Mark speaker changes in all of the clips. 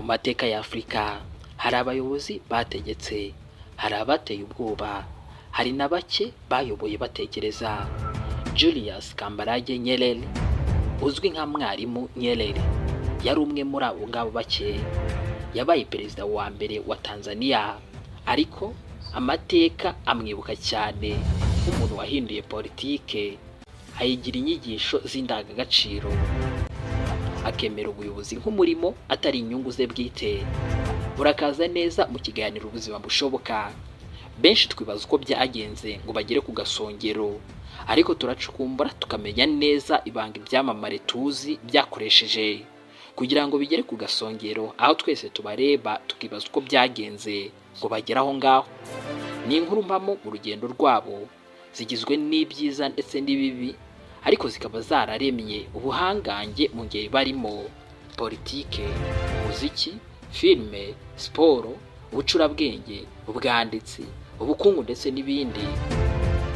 Speaker 1: mateka ya Afurika hari abayobozi bategetse, hari abateye ubwoba, hari na bake bayoboye batekereza. Julius Kambarage Nyerere uzwi nka Mwarimu Nyerere yari umwe muri abo ngabo bake. Yabaye perezida wa mbere wa Tanzania, ariko amateka amwibuka cyane nk'umuntu wahinduye politike, ayigira inyigisho z'indangagaciro, akemera ubuyobozi nk'umurimo atari inyungu ze bwite. Burakaza neza mu kiganiro ubuzima bushoboka. Benshi twibaza uko byagenze ngo bagere ku gasongero, ariko turacukumbura tukamenya neza ibanga ibyamamare tuzi byakoresheje kugira ngo bigere ku gasongero, aho twese tubareba tukibaza uko byagenze ngo bagere aho ngaho. Ni inkuru mpamo mu rugendo rwabo, zigizwe n'ibyiza ndetse n'ibibi, ariko zikaba zararemye ubuhangange mu ngeri barimo: politike, umuziki, filime, siporo, ubucurabwenge, ubwanditsi, ubukungu ndetse n'ibindi.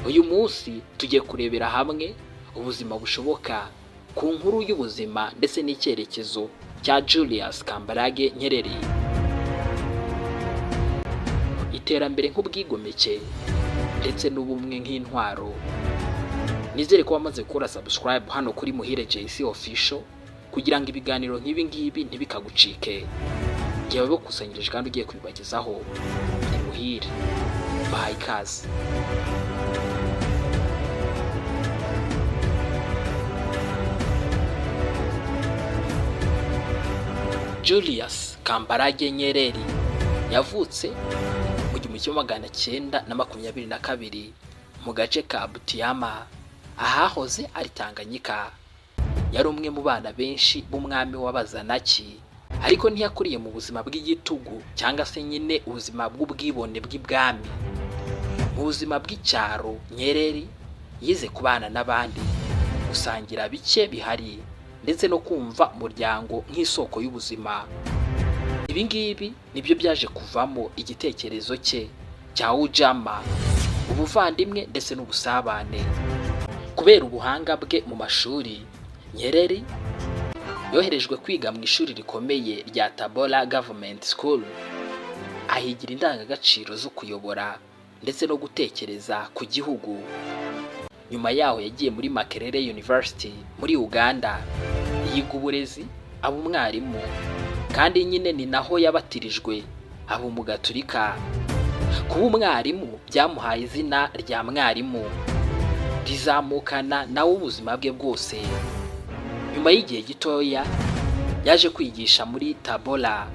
Speaker 1: Uyu munsi tugiye kurebera hamwe ubuzima bushoboka ku nkuru y'ubuzima ndetse n'icyerekezo cya Julius Kambarage Nyerere. Iterambere nk'ubwigomeke ndetse n'ubumwe nk'intwaro. Nizere ko wamaze gukora subscribe hano kuri Muhire JC Official kugira ngo ibiganiro nk'ibi ngibi ntibikagucike. Ngiye bakusanyirije kandi ugiye kubibagezaho. Ni Muhire. Bahaye ikaze. Julius Kambarage Nyerere yavutse mu 1922 mu gace ka Butiama, ahahoze ari Tanganyika. Yari umwe mu bana benshi b'umwami w'Abazanaki, ariko ntiyakuriye mu buzima bw'igitugu cyangwa se nyine ubuzima bw'ubwibone bw'ibwami. Mu buzima bw'icyaro, Nyerere yize kubana n'abandi, gusangira bike bihari, ndetse no kumva umuryango nk'isoko y'ubuzima. Ibi ngibi nibyo byaje kuvamo igitekerezo cye cya ujama, ubuvandimwe ndetse n'ubusabane. Kubera ubuhanga bwe mu mashuri, Nyerere yoherejwe kwiga mu ishuri rikomeye rya Tabora Government School, ahigira indangagaciro zo kuyobora ndetse no gutekereza ku gihugu. Nyuma yaho yagiye muri Makerere University muri Uganda, yiga uburezi, aba umwarimu, kandi nyine ni naho yabatirijwe, aba umugaturika. Kuba umwarimu byamuhaye izina rya Mwarimu, rizamukana nawe ubuzima bwe bwose. Nyuma y'igihe gitoya yaje kwigisha muri Tabora.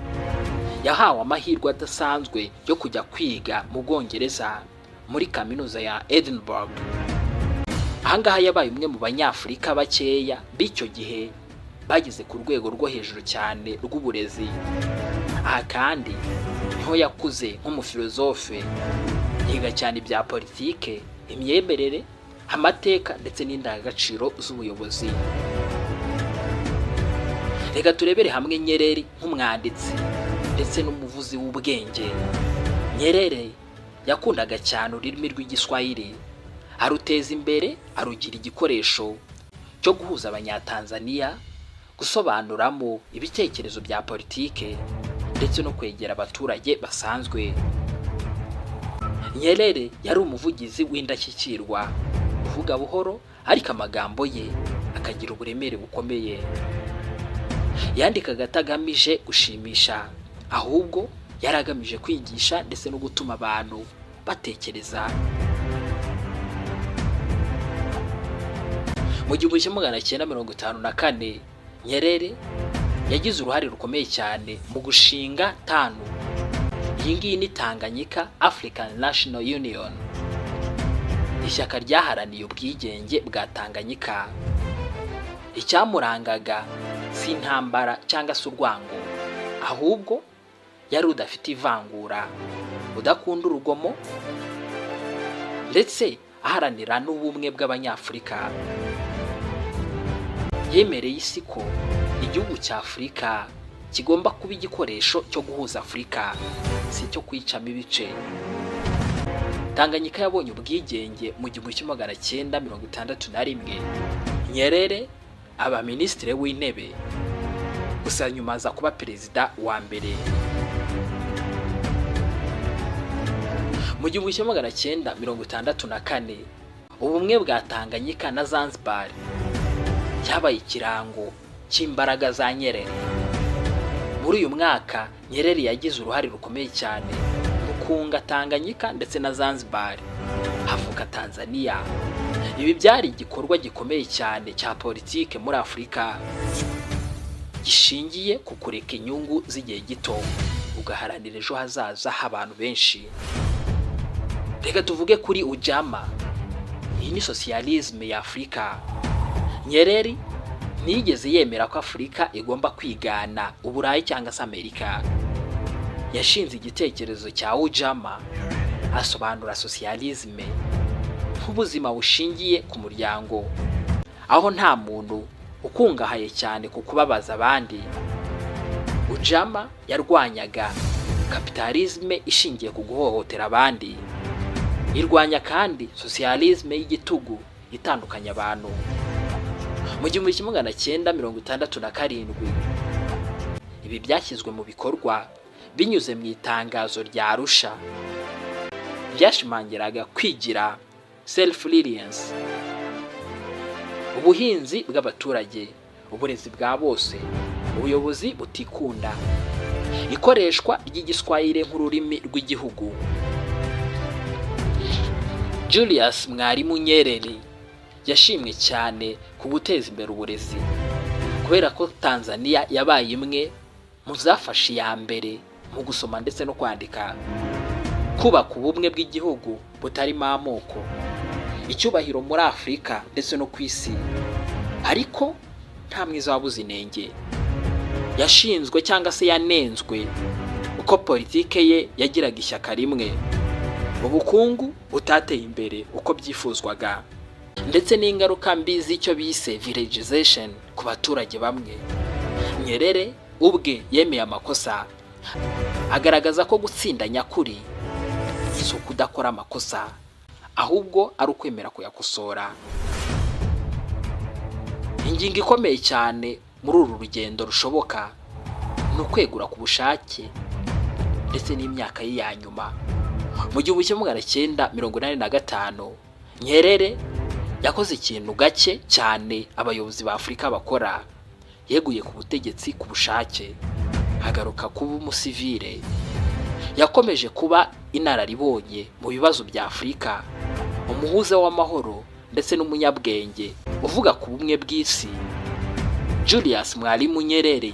Speaker 1: Yahawe amahirwe adasanzwe yo kujya kwiga mu Bwongereza muri kaminuza ya Edinburgh. Ahangaha yabaye umwe mu banyafurika bakeya b'icyo gihe bageze ku rwego rwo hejuru cyane rw'uburezi. Aha kandi niho yakuze nk'umufilozofe, yiga cyane ibya politike, imyemerere, amateka ndetse n'indangagaciro z'ubuyobozi. Reka turebere hamwe Nyerere nk'umwanditsi ndetse n'umuvuzi w'ubwenge. Nyerere yakundaga cyane ururimi rw'Igiswahili, aruteza imbere, arugira igikoresho cyo guhuza Abanyatanzania, gusobanuramo ibitekerezo bya politike ndetse no kwegera abaturage basanzwe. Nyerere yari umuvugizi w'indashyikirwa, uvuga buhoro ariko amagambo ye akagira uburemere bukomeye. Yandikaga atagamije gushimisha, ahubwo yari agamije kwigisha ndetse no gutuma abantu batekereza. Mu 1954 Nyerere yagize uruhare rukomeye cyane mu gushinga TANU. Iyi ngiyi ni Tanganyika African National Union, ishyaka ryaharaniye ubwigenge bwa Tanganyika. Icyamurangaga si intambara cyangwa se urwango, ahubwo yari udafite ivangura, udakunda urugomo, ndetse aharanira n'ubumwe bw'Abanyafurika. Yemereye isi ko igihugu cya Afurika kigomba kuba igikoresho cyo guhuza Afurika, si cyo kwicamo ibice. Tanganyika yabonye ubwigenge mu 1961. Nyerere aba minisitiri w'intebe. gusa nyuma aza kuba perezida wa mbere. Mu 1964 ubumwe bwa Tanganyika na Zanzibar cyabaye ikirango cy'imbaraga za Nyerere. Muri uyu mwaka Nyerere yagize uruhare rukomeye cyane mu kunga Tanganyika ndetse na Zanzibar havuka Tanzania. Ibi byari igikorwa gikomeye cyane cya politike muri Afurika gishingiye ku kureka inyungu z'igihe gito ugaharanira ejo hazaza h'abantu benshi. Reka tuvuge kuri Ujama. Iyi ni socialisme ya Afurika. Nyerere ntiyigeze yemera ko Afurika igomba kwigana Uburayi cyangwa se Amerika. Yashinze igitekerezo cya Ujama asobanura socialisme nk'ubuzima bushingiye ku muryango, aho nta muntu ukungahaye cyane ku kubabaza abandi. Ujama yarwanyaga kapitalisme ishingiye ku guhohotera abandi. Irwanya kandi socialisme y'igitugu itandukanya abantu. Mu 1967 ibi byashyizwe mu bikorwa binyuze mu itangazo rya Arusha byashimangiraga kwigira self-reliance, ubuhinzi bw'abaturage, uburezi bwa bose, ubuyobozi butikunda, ikoreshwa ry'igiswahili nk'ururimi rw'igihugu. Julius Mwalimu Nyerere yashimwe cyane ku guteza imbere uburezi kubera ko Tanzania yabaye imwe mu zafashe ya mbere mu gusoma ndetse no kwandika, kubaka ubumwe bw'igihugu butarimo amoko, icyubahiro muri Afurika ndetse no ku isi. Ariko nta mwiza wabuze inenge. Yashinzwe cyangwa se yanenzwe uko politike ye yagiraga ishyaka rimwe, ubukungu butateye imbere uko byifuzwaga, ndetse n'ingaruka mbi z'icyo bise villagization ku baturage bamwe. Nyerere ubwe yemeye amakosa, agaragaza ko gutsinda nyakuri si ukudakora amakosa, ahubwo ari ukwemera kuyakosora. Ingingo ikomeye cyane muri uru rugendo rushoboka ni ukwegura ku bushake ndetse n'imyaka ye ya nyuma. Mu 1985 Nyerere yakoze ikintu gake cyane abayobozi ba Afurika bakora. Yeguye ku butegetsi ku bushake, agaruka kuba umusivile. Yakomeje kuba inararibonye mu bibazo bya Afurika, umuhuza w'amahoro ndetse n'umunyabwenge uvuga ku bumwe bw'isi. Julius Mwalimu Nyerere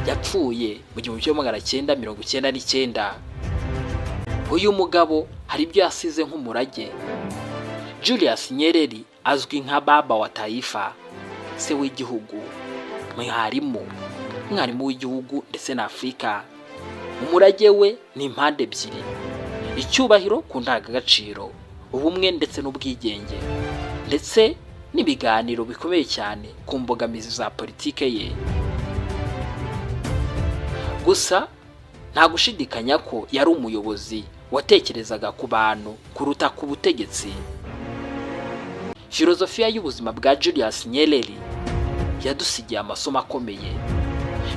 Speaker 1: yapfuye mu 1999. Uyu mugabo hari ibyo yasize nk'umurage. Julius Nyerere azwi nka baba wa taifa, se w'igihugu, mwarimu w'igihugu ndetse na Afurika. Umurage we ni impande ebyiri: icyubahiro ku ndangagaciro, ubumwe ndetse n'ubwigenge, ndetse n'ibiganiro bikomeye cyane ku mbogamizi za politike ye. Gusa nta gushidikanya ko yari umuyobozi watekerezaga ku bantu kuruta ku butegetsi. Filozofiya y'ubuzima bwa Julius Nyerere yadusigiye amasomo akomeye.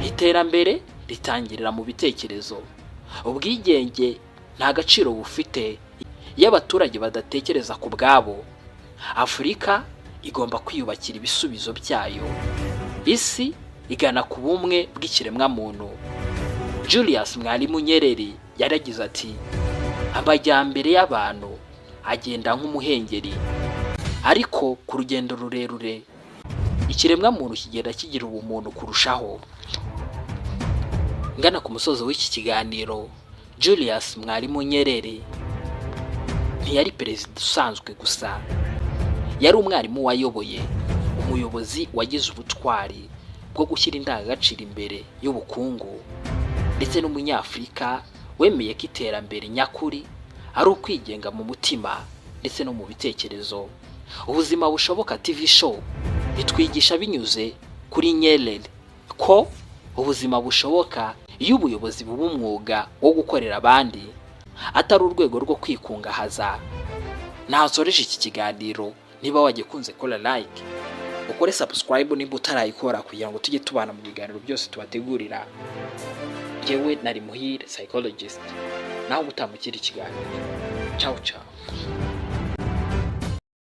Speaker 1: Iterambere ritangirira mu bitekerezo. Ubwigenge nta gaciro bufite iyo abaturage badatekereza ku bwabo. Afurika igomba kwiyubakira ibisubizo byayo. Isi igana ku bumwe bw'ikiremwa muntu. Julius Mwalimu Nyerere yaragize ati: amajyambere y'abantu agenda nk'umuhengeri, ariko ku rugendo rurerure ikiremwa muntu kigenda kigira ubumuntu kurushaho. Ngana ku musozo w'iki kiganiro, Julius Mwalimu Nyerere ntiyari perezida usanzwe gusa, yari umwarimu wayoboye, umuyobozi wagize ubutwari bwo gushyira indangagaciro imbere y'ubukungu, ndetse n'umunyafurika wemeye ko iterambere nyakuri ari ukwigenga mu mutima ndetse no mu bitekerezo. Ubuzima bushoboka TV show itwigisha binyuze kuri Nyerere ko ubuzima bushoboka iyo ubuyobozi buba umwuga wo gukorera abandi, atari urwego rwo kwikungahaza. Nasoreje iki kiganiro. Niba wagikunze kola like, ukore subscribe niba utarayikora kugira ngo tujye tubana mu biganiro byose tubategurira. Jewe nari Muhire psychologist, naho mutamukira ikiganiro. Ciao ciao.